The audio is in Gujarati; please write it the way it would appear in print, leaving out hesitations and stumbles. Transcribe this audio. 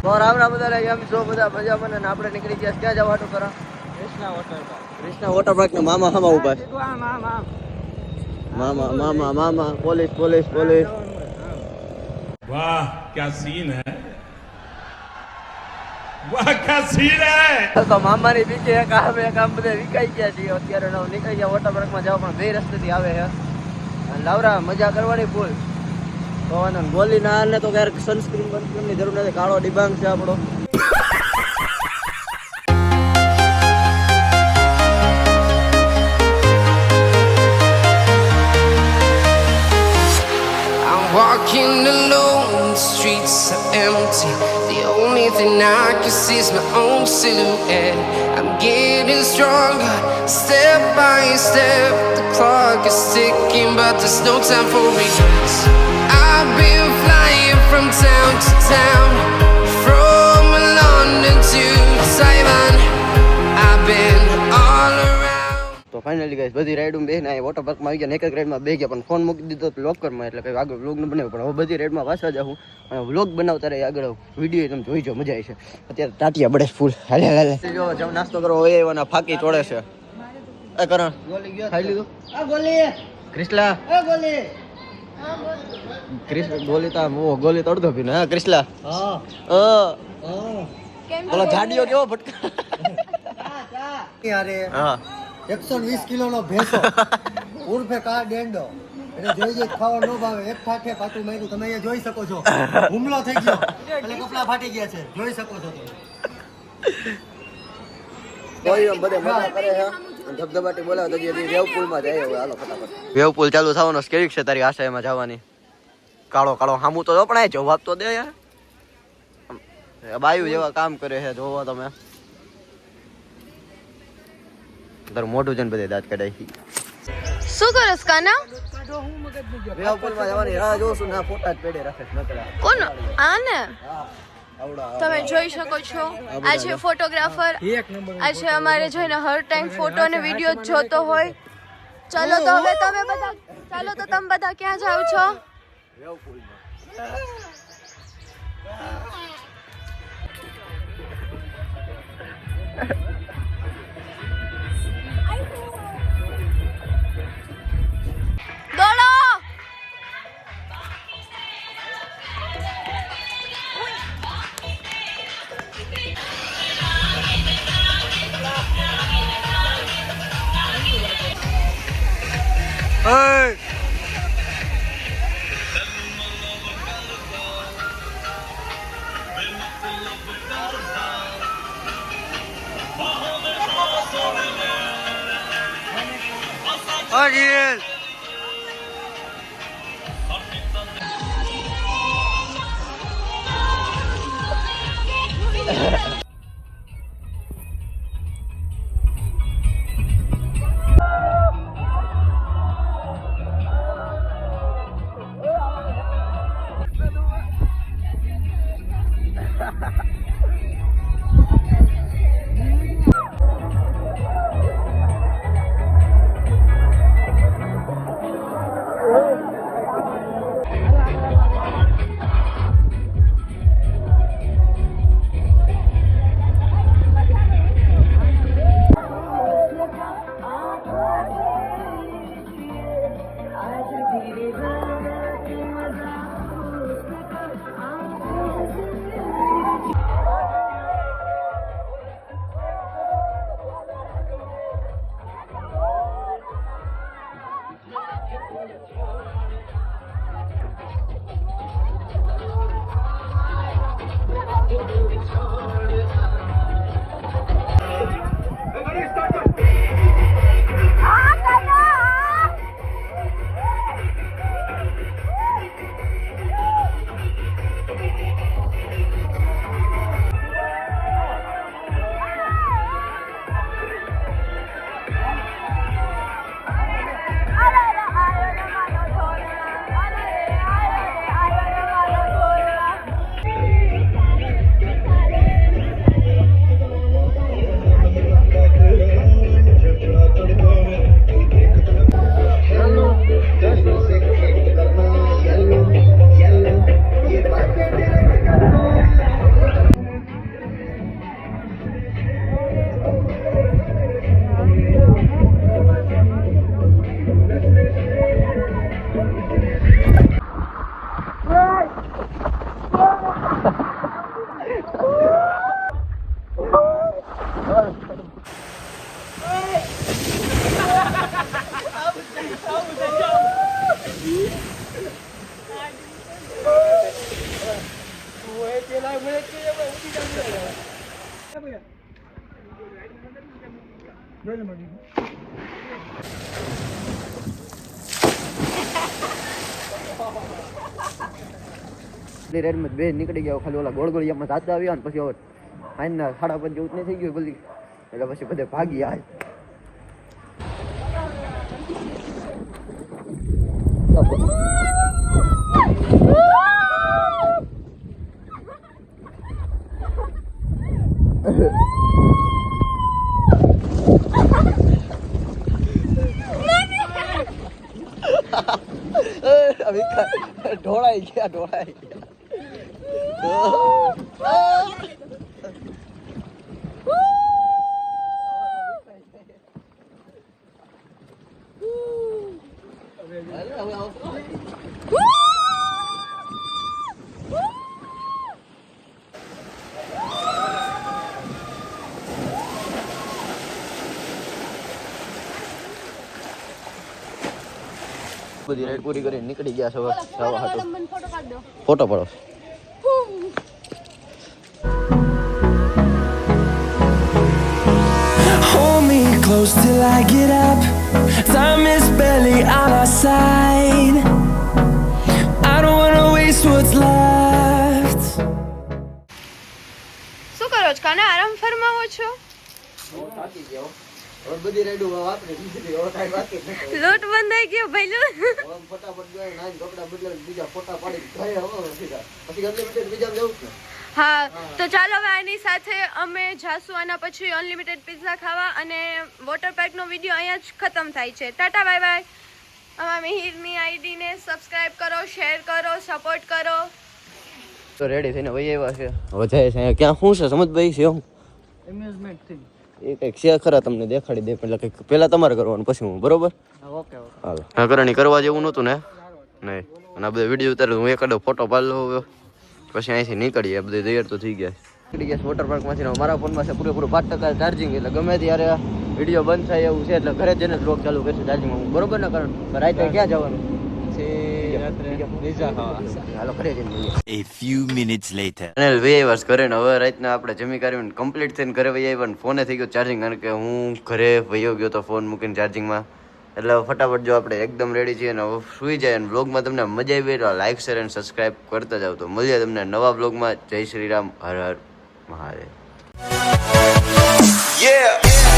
તો રામ રામ બધા એમ છો બધા મજામાં ને આપણે નીકળી ગયા ક્યાં જવાનું કરો કૃષ્ણા વોટર પાર્ક ના મામા હામા ઉભા છે મામા મામા મામા પોલીસ પોલીસ પોલીસ वाह क्या सीन है वाह क्या सीन है તો મામાની બીજે એક આમ બધા વિકાઈ ગયા છે અત્યારે નવ નીકળી ગયા વોટર પાર્ક માં જાવ પણ બે રસ્તેથી આવે છે અને લાવરા મજા કરવાની ફૂલ તો ગોલી ના ને તો ક્યારેક સનસ્ક્રીન ની જરૂર નથી કાળો ડિબાંગ છે આપણો Walking alone, the streets are empty. The only thing I can see is my own silhouette. I'm getting stronger, step by step. The clock is ticking, but there's no time for regrets. I've been flying from town to town, from London to Taiwan. I've been all around. તો ફાઇનલી ગાઈસ બધી રાઈડમાં બેહીને આ વોટર પાર્કમાં આવી ગયા ને એક જ રાઈડમાં બે ગયા પણ ફોન મૂકી દીધો લોકરમાં એટલે કંઈ આગળ વ્લોગ ન બનાવ્યો પણ હવે બધી રાઈડમાં પાછા જાઉં અને વ્લોગ બનાવતા રહે આગળ વિડીયો તમે જોઈજો મજા આવી છે અત્યારે ટાટિયા બડે ફૂલ હાલે હાલે જો જમ નાસ્તો કરો હવે એવાના ફાકી ચોડે છે એ કરણ ખાઈ લીધું આ ગોલી ક્રિસ્લા એ ગોલી ક્રિસ્લા ગોલી તા મો ગોલી તોડતો પીને હા ક્રિસ્લા હા કેમ બોલો જાડીઓ કેવો ફટકા યારે હા 120 કિલોનો ભેંસો ઉર્ફે કા ડેન્ડો એટલે જોઈ ખાવા ન ભાવે એક ફાટે પાટું માર્યું તમે અહીંયા જોઈ શકો છો હુમલો થઈ ગયો એટલે કપડા ફાટી ગયા છે જોઈ શકો છો તમે કોઈ બધે મજા કરે છે ધબધબાટી બોલાવે તો જે વેવપુલ માં જાય હવે હાલો ફટાફટ વેવપુલ ચાલુ થવાનો કેવી છે તારી આશા એમાં જવાની કાળો કાળો હામું તો જો પણ આ જવાબ તો દે યાર બાયુ જેવા કામ કરે છે જોવો તમે તારું મોઢું જઈને બધે દાંત કઢાઈ શું કરસ કાના વેવપુલ માં જવાની રાહ જોઉં છું ને આ ફોટા જ પેડે રાખે છે નકરા કોણ આને આવડા તમે જોઈ શકો છો આ છે ફોટોગ્રાફર આ છે અમારે જોઈને હર ટાઈમ ફોટો અને વિડીયો જોતો હોય ચાલો તો હવે તમે બધા ચાલો તો તમે બધા ક્યાં જાવ છો વેવપુલ માં દોડો Ariel! રેડમાં બે નીકળી ગયા ખાલી ઓલા ગોળગોળિયામાં જાતા આવ્યા ને પછી હવે આઈના 5:30 જેવું નહીં થઈ ગયું બધી એટલે પછી બધે ભાગી આય ઢોળાઈ ગયા બધી રાઈડ પૂરી કરીને નીકળી ગયા છે હવે જવા હાટુ ફોટો પાડો Hold me close till I get up. Time is barely on our side. I don't wanna waste what's left. શું કરો છો કાના આરામ ફરમાવો છો થાકી ગયો હવે બધી રાઈડો વાપરી દીધી હવે કાઈ બાકી નથી લોટ બંધાઈ ગયો ભઈલું હવે ફટાફટ ગયો નાઈન કપડા બદલાવી બીજા ફોટા પાડી ઘરે હવે સીધા પછી અનલિમિટેડ બીજા જવું ને હા તો ચાલો હવે આની સાથે અમે જાસુ આના પછી અનલિમિટેડ પિઝા ખાવા અને વોટર પાર્કનો વિડીયો અહીંયા જ ખતમ થાય છે ટાટા બાય બાય અમારા મિહિરની આઈડીને સબસ્ક્રાઇબ કરો શેર કરો સપોર્ટ કરો તો રેડી થઈને વહી આવ્યા છે હવે જાય છે અહીંયા ક્યાં શું છે સમજભાઈ છે હું એમ્યુઝમેન્ટ થિંગ એ કંઈક છે ખરા તમને દેખાડી દે એટલે કંઈક પહેલા તમારે કરવાનું પછી હું બરોબર ઓકે હાલો હા કરણી કરવા જેવું નહોતું ને નહીં અને આ બધા વિડીયો ઉતારે હું એકાદો ફોટો પાડી લઉં પછી અહીંથી નીકળીએ બધે તૈયાર તો થઈ ગયા નીકળી ગયા વોટર પાર્કમાંથી મારા ફોનમાં છે પૂરેપૂરું 5% ચાર્જિંગ એટલે ગમે ત્યારે વિડીયો બંધ થાય એવું છે એટલે ઘરે જઈને બ્લોગ ચાલુ કરશે ચાર્જિંગમાં હું બરોબર ને કારણ રાતે ક્યાં જવાનું હાલો ઘરે જઈને A few minutes later. અને વે વર્ષ કરે ને હવે રાતના આપણે જમી કરીને કમ્પ્લીટ થઈને ઘરે વહી આવ્યા ને ફોને થઈ ગયો ચાર્જિંગ કારણ કે હું ઘરે વહ્યો ગયો તો ફોન મૂકીને ચાર્જિંગમાં એટલે ફટાફટ જો આપણે એકદમ રેડી છીએ ને હવે સુઈ જાય અને વ્લોગમાં તમને મજા આવી તો લાઈક શેર અને સબસ્ક્રાઈબ કરતા જાવ તો મળીએ તમને નવા વ્લોગમાં જય શ્રી રામ હર હર મહાદેવ Yeah.